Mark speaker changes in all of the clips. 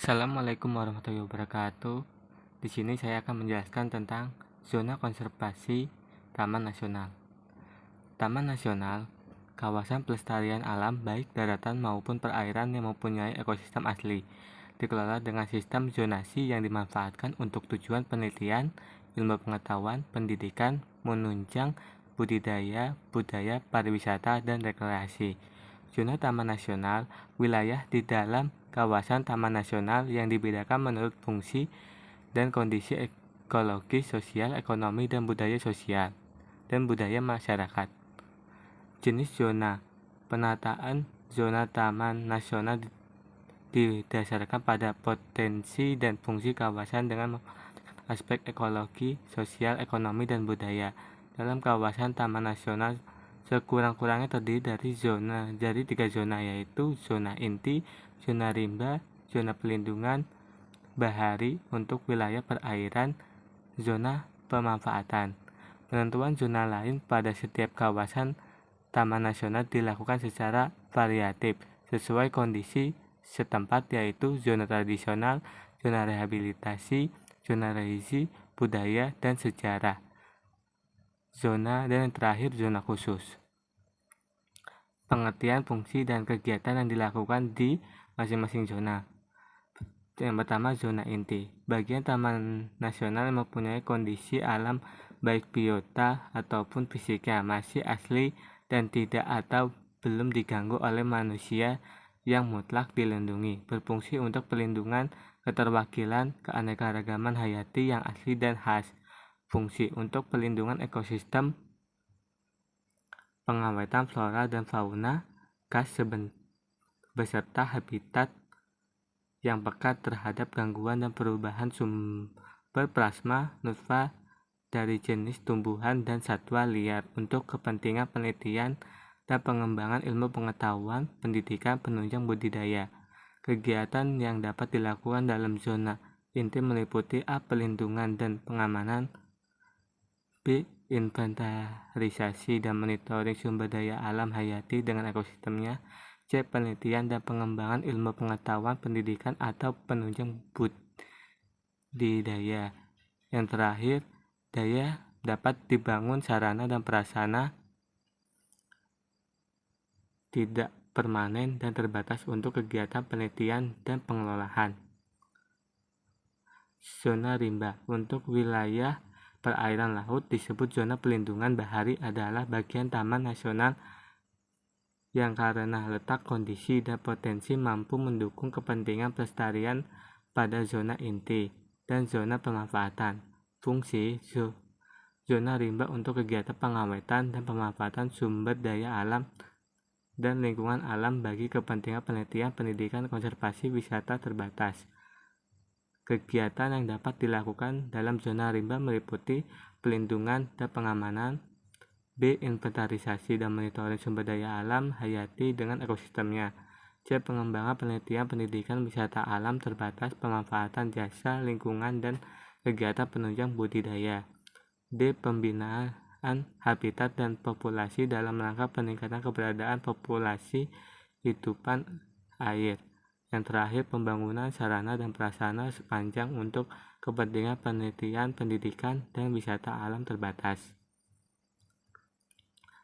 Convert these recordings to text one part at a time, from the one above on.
Speaker 1: Assalamualaikum warahmatullahi wabarakatuh. Di sini saya akan menjelaskan tentang zona konservasi Taman Nasional. Taman Nasional, kawasan pelestarian alam baik daratan maupun perairan yang mempunyai ekosistem asli, dikelola dengan sistem zonasi yang dimanfaatkan untuk tujuan penelitian, ilmu pengetahuan, pendidikan, menunjang budidaya, pariwisata, dan rekreasi. Zona Taman Nasional, wilayah di dalam kawasan Taman Nasional yang dibedakan menurut fungsi dan kondisi ekologi, sosial, ekonomi, dan budaya sosial, dan budaya masyarakat. Jenis zona. Penataan zona Taman Nasional didasarkan pada potensi dan fungsi kawasan dengan aspek ekologi, sosial, ekonomi, dan budaya. Dalam kawasan Taman Nasional sekurang-kurangnya terdiri dari 3 zona, yaitu zona inti, zona rimba, zona pelindungan bahari untuk wilayah perairan, zona pemanfaatan. Penentuan zona lain pada setiap kawasan Taman Nasional dilakukan secara variatif sesuai kondisi setempat, yaitu zona tradisional, zona rehabilitasi, zona religi, budaya, dan sejarah. Dan yang terakhir, zona khusus. Pengertian, fungsi, dan kegiatan yang dilakukan di masing-masing zona. Yang pertama, zona inti. Bagian Taman Nasional mempunyai kondisi alam baik biota ataupun fisiknya masih asli dan tidak atau belum diganggu oleh manusia yang mutlak dilindungi, berfungsi untuk pelindungan keterwakilan keanekaragaman hayati yang asli dan khas, fungsi untuk pelindungan ekosistem, pengawetan flora dan fauna khas beserta habitat yang peka terhadap gangguan dan perubahan sumber plasma nutfah dari jenis tumbuhan dan satwa liar untuk kepentingan penelitian dan pengembangan ilmu pengetahuan, pendidikan, penunjang budidaya. Kegiatan yang dapat dilakukan dalam zona inti meliputi A. Pelindungan dan pengamanan, B. Inventarisasi dan monitoring sumber daya alam hayati dengan ekosistemnya, C. Penelitian dan pengembangan ilmu pengetahuan, pendidikan, atau penunjang budidaya. Yang terakhir, daya dapat dibangun sarana dan prasarana tidak permanen dan terbatas untuk kegiatan penelitian dan pengelolaan. Zona rimba untuk wilayah perairan laut disebut zona pelindungan bahari adalah bagian Taman Nasional yang karena letak, kondisi, dan potensi mampu mendukung kepentingan pelestarian pada zona inti dan zona pemanfaatan. Fungsi zona rimba untuk kegiatan pengawetan dan pemanfaatan sumber daya alam dan lingkungan alam bagi kepentingan penelitian, pendidikan, konservasi, wisata terbatas. Kegiatan yang dapat dilakukan dalam zona rimba meliputi pelindungan dan pengamanan, B. Inventarisasi dan monitoring sumber daya alam hayati dengan ekosistemnya, C. Pengembangan penelitian, pendidikan, wisata alam terbatas, pemanfaatan jasa lingkungan dan kegiatan penunjang budidaya, D. Pembinaan habitat dan populasi dalam rangka peningkatan keberadaan populasi hidupan air. Yang terakhir, pembangunan sarana dan prasarana sepanjang untuk kepentingan penelitian, pendidikan, dan wisata alam terbatas.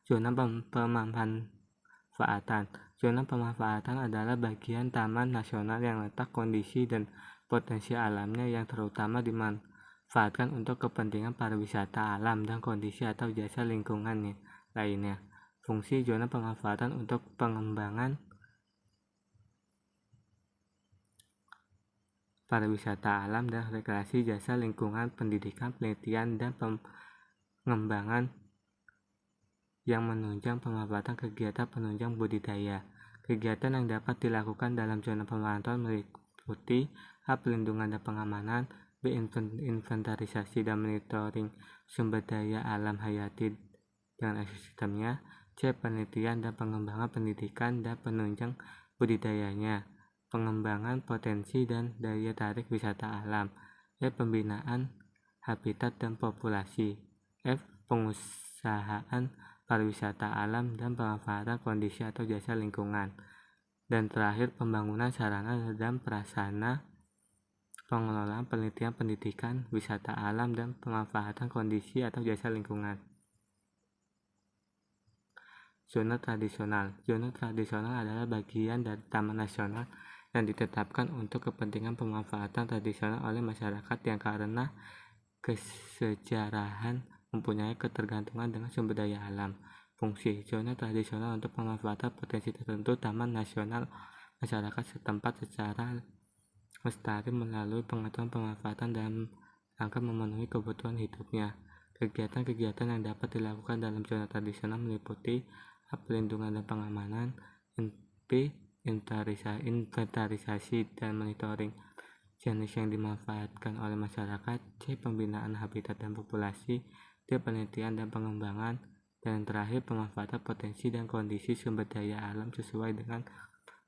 Speaker 1: Zona pemanfaatan. Zona pemanfaatan adalah bagian Taman Nasional yang letak, kondisi, dan potensi alamnya yang terutama dimanfaatkan untuk kepentingan pariwisata alam dan kondisi atau jasa lingkungan lainnya. Fungsi zona pemanfaatan untuk pengembangan pariwisata alam dan rekreasi, jasa lingkungan, pendidikan, penelitian, dan pengembangan yang menunjang pemanfaatan kegiatan penunjang budidaya. Kegiatan yang dapat dilakukan dalam zona pemantauan meliputi A. Pelindungan dan pengamanan, B. Inventarisasi dan monitoring sumber daya alam hayati dengan ekosistemnya, C. Penelitian dan pengembangan pendidikan dan penunjang budidayanya, pengembangan potensi dan daya tarik wisata alam, E. Pembinaan habitat dan populasi, F. Pengusahaan pariwisata alam dan pemanfaatan kondisi atau jasa lingkungan, dan terakhir pembangunan sarana dan prasarana pengelolaan penelitian pendidikan, wisata alam, dan pemanfaatan kondisi atau jasa lingkungan. Zona tradisional. Zona tradisional adalah bagian dari taman nasional yang ditetapkan untuk kepentingan pemanfaatan tradisional oleh masyarakat yang karena kesejarahan mempunyai ketergantungan dengan sumber daya alam. Fungsi zona tradisional untuk pemanfaatan potensi tertentu taman nasional masyarakat setempat secara lestari melalui pengaturan pemanfaatan dalam rangka memenuhi kebutuhan hidupnya. Kegiatan-kegiatan yang dapat dilakukan dalam zona tradisional meliputi pelindungan dan pengamanan, inventarisasi dan monitoring jenis yang dimanfaatkan oleh masyarakat, C. Pembinaan habitat dan populasi, D. Penelitian dan pengembangan, dan terakhir pemanfaatan potensi dan kondisi sumber daya alam sesuai dengan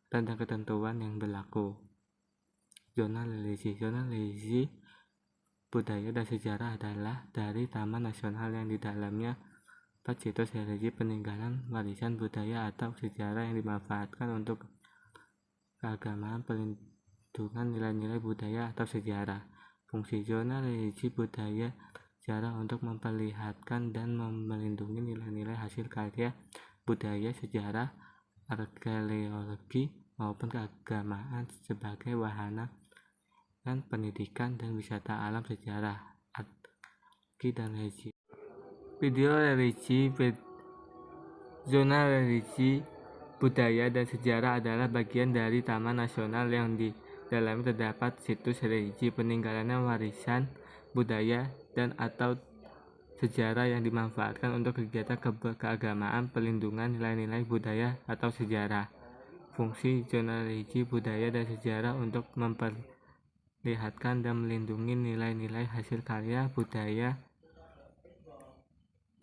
Speaker 1: dan ketentuan yang berlaku. Zona religi budaya dan sejarah adalah dari taman nasional yang di dalamnya situs religi peninggalan warisan budaya atau sejarah yang dimanfaatkan untuk keagamaan, pelindungan nilai-nilai budaya atau sejarah. Fungsi zona religi budaya sejarah untuk memperlihatkan dan melindungi nilai-nilai hasil karya budaya, sejarah, arkeologi maupun keagamaan sebagai wahana dan pendidikan dan wisata alam, sejarah, arkeologi dan religi. Zona religi budaya dan sejarah adalah bagian dari taman nasional yang di dalamnya terdapat situs religi peninggalan warisan budaya dan atau sejarah yang dimanfaatkan untuk kegiatan keagamaan, pelindungan nilai-nilai budaya atau sejarah. Fungsi zona religi budaya dan sejarah untuk memperlihatkan dan melindungi nilai-nilai hasil karya budaya,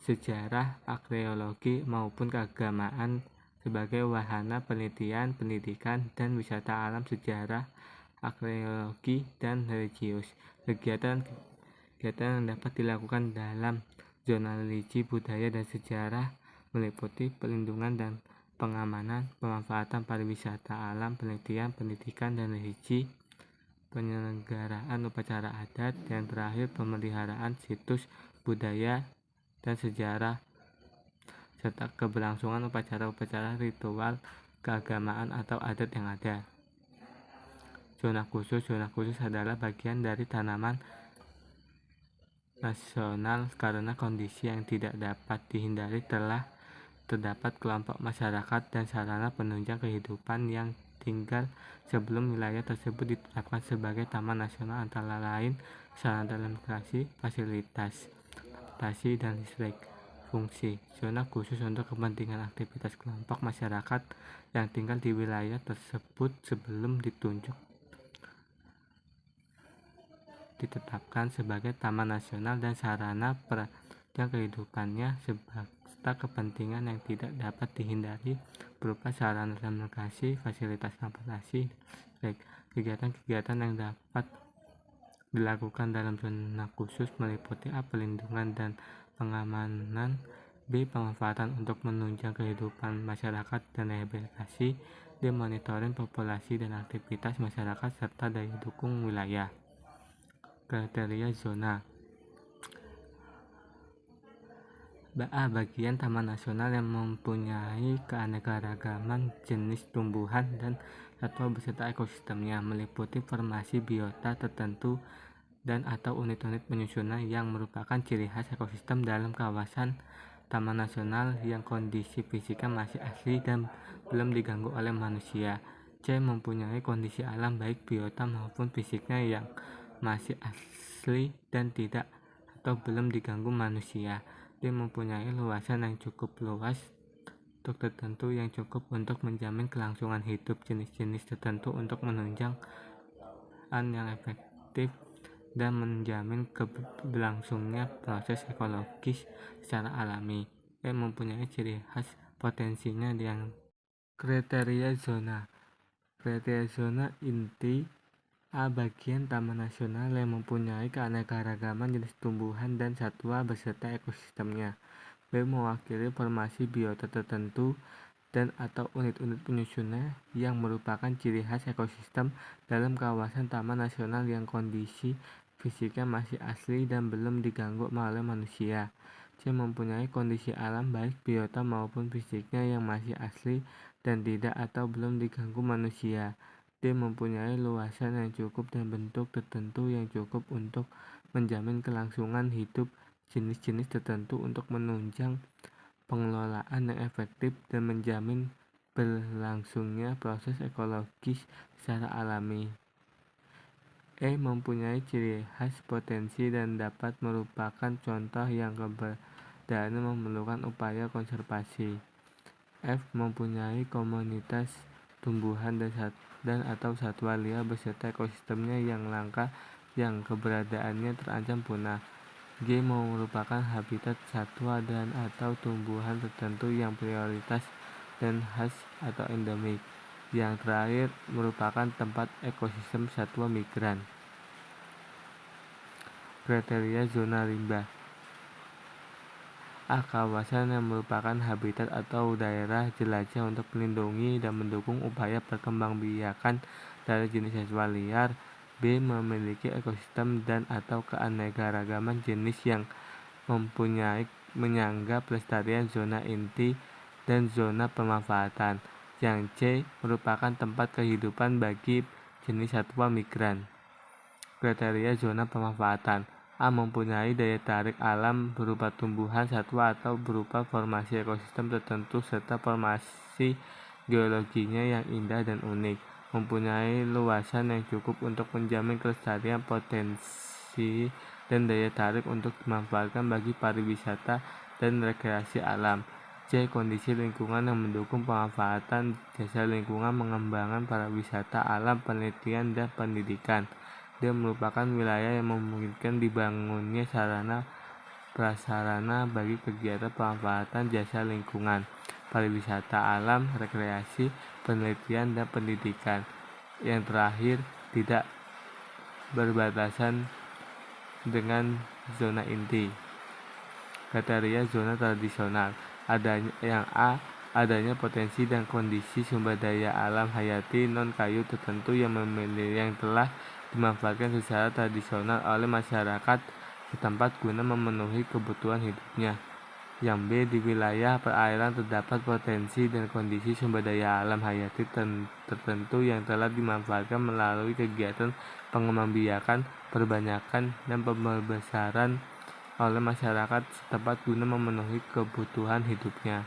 Speaker 1: sejarah, arkeologi maupun keagamaan sebagai wahana penelitian, pendidikan, dan wisata alam, sejarah, arkeologi, dan religius. Kegiatan yang dapat dilakukan dalam zona religi budaya dan sejarah meliputi pelindungan dan pengamanan, pemanfaatan pariwisata alam, penelitian, pendidikan, dan religi, penyelenggaraan upacara adat, dan terakhir pemeliharaan situs budaya dan sejarah serta keberlangsungan upacara-upacara ritual keagamaan atau adat yang ada. Zona khusus adalah bagian dari tanaman nasional karena kondisi yang tidak dapat dihindari telah terdapat kelompok masyarakat dan sarana penunjang kehidupan yang tinggal sebelum wilayah tersebut ditetapkan sebagai taman nasional, antara lain sarana demokrasi, fasilitas transportasi, dan listrik. Fungsi zona khusus untuk kepentingan aktivitas kelompok masyarakat yang tinggal di wilayah tersebut sebelum ditetapkan sebagai taman nasional dan sarana penunjang kehidupannya serta kepentingan yang tidak dapat dihindari berupa sarana demokrasi, fasilitas transportasi, listrik. Kegiatan-kegiatan yang dapat dilakukan dalam zona khusus meliputi A. Pelindungan dan pengamanan, B. Pemanfaatan untuk menunjang kehidupan masyarakat dan rehabilitasi, D. Monitoring populasi dan aktivitas masyarakat serta daya dukung wilayah. Kriteria zona A. Bagian taman nasional yang mempunyai keanekaragaman jenis tumbuhan dan satwa beserta ekosistemnya, meliputi formasi biota tertentu dan atau unit-unit penyusunan yang merupakan ciri khas ekosistem dalam kawasan taman nasional yang kondisi fisiknya masih asli dan belum diganggu oleh manusia. C. Mempunyai kondisi alam baik biota maupun fisiknya yang masih asli dan tidak atau belum diganggu manusia. D. Mempunyai luasan yang cukup luas untuk tertentu yang cukup untuk menjamin kelangsungan hidup jenis-jenis tertentu untuk menunjang yang efektif dan menjamin keberlangsungnya proses ekologis secara alami. Mempunyai ciri khas potensinya yang kriteria zona inti A. Bagian taman nasional yang mempunyai keanekaragaman jenis tumbuhan dan satwa beserta ekosistemnya. B. Mewakili formasi biota tertentu dan atau unit-unit penyusunnya yang merupakan ciri khas ekosistem dalam kawasan taman nasional yang kondisi fisiknya masih asli dan belum diganggu oleh manusia. C. Mempunyai kondisi alam baik biota maupun fisiknya yang masih asli dan tidak atau belum diganggu manusia. D. Mempunyai luasan yang cukup dan bentuk tertentu yang cukup untuk menjamin kelangsungan hidup jenis-jenis tertentu untuk menunjang pengelolaan yang efektif dan menjamin berlangsungnya proses ekologis secara alami. E. Mempunyai ciri khas potensi dan dapat merupakan contoh yang keberadaannya memerlukan upaya konservasi. F. Mempunyai komunitas tumbuhan dan atau satwa liar beserta ekosistemnya yang langka yang keberadaannya terancam punah. G. Merupakan habitat satwa dan atau tumbuhan tertentu yang prioritas dan khas atau endemik. Yang terakhir merupakan tempat ekosistem satwa migran. Kriteria zona rimba. A. Kawasan yang merupakan habitat atau daerah jelajah untuk melindungi dan mendukung upaya perkembangbiakan dari jenis satwa liar. B. Memiliki ekosistem dan atau keanekaragaman jenis yang mempunyai menyangga pelestarian zona inti dan zona pemanfaatan. Yang C. Merupakan tempat kehidupan bagi jenis satwa migran. Kriteria zona pemanfaatan. A. Mempunyai daya tarik alam berupa tumbuhan, satwa atau berupa formasi ekosistem tertentu serta formasi geologinya yang indah dan unik. Mempunyai luasan yang cukup untuk menjamin kelestarian potensi dan daya tarik untuk dimanfaatkan bagi pariwisata dan rekreasi alam. C. Kondisi lingkungan yang mendukung pemanfaatan jasa lingkungan, mengembangkan pariwisata alam, penelitian, dan pendidikan. D. Merupakan wilayah yang memungkinkan dibangunnya sarana prasarana bagi kegiatan pemanfaatan jasa lingkungan, pariwisata alam, rekreasi, penelitian, dan pendidikan. Yang terakhir, tidak berbatasan dengan zona inti. Kriteria zona tradisional. Yang A. Adanya potensi dan kondisi sumber daya alam hayati non-kayu tertentu yang telah dimanfaatkan secara tradisional oleh masyarakat setempat guna memenuhi kebutuhan hidupnya. Yang B. Di wilayah perairan terdapat potensi dan kondisi sumber daya alam hayati tertentu yang telah dimanfaatkan melalui kegiatan pengembangbiakan, perbanyakan, dan pembesaran oleh masyarakat setempat guna memenuhi kebutuhan hidupnya.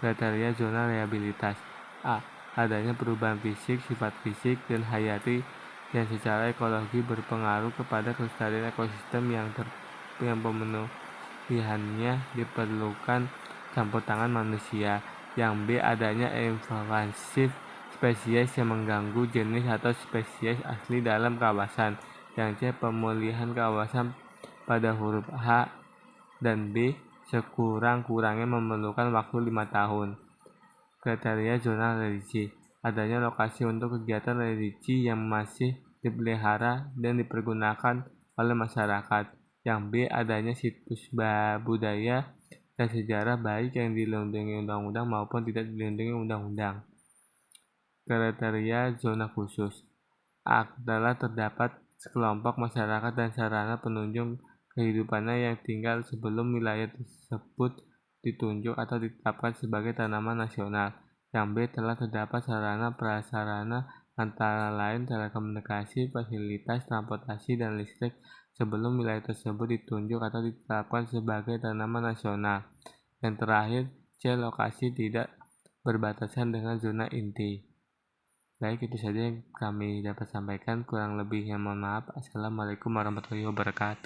Speaker 1: Kriteria zona rehabilitas. A. Adanya perubahan fisik, sifat fisik, dan hayati yang secara ekologi berpengaruh kepada kelestarian ekosistem yang pemenuhannya diperlukan campur tangan manusia. Yang B. Adanya invasif spesies yang mengganggu jenis atau spesies asli dalam kawasan. Yang C. Pemulihan kawasan pada huruf H dan B sekurang-kurangnya memerlukan waktu 5 tahun. Kriteria zona religi. Adanya lokasi untuk kegiatan religi yang masih dipelihara dan dipergunakan oleh masyarakat. Yang B. Adanya situs budaya dan sejarah baik yang dilindungi undang-undang maupun tidak dilindungi undang-undang. Kriteria zona khusus. A. Adalah terdapat sekelompok masyarakat dan sarana penunjang kehidupannya yang tinggal sebelum wilayah tersebut ditunjuk atau ditetapkan sebagai tanaman nasional. Yang B. Telah terdapat sarana prasarana antara lain telekomunikasi, fasilitas transportasi, dan listrik sebelum wilayah tersebut ditunjuk atau ditetapkan sebagai tanaman nasional. Yang terakhir, C. Lokasi tidak berbatasan dengan zona inti. Baik, itu saja yang kami dapat sampaikan. Kurang lebihnya mohon maaf. Assalamualaikum warahmatullahi wabarakatuh.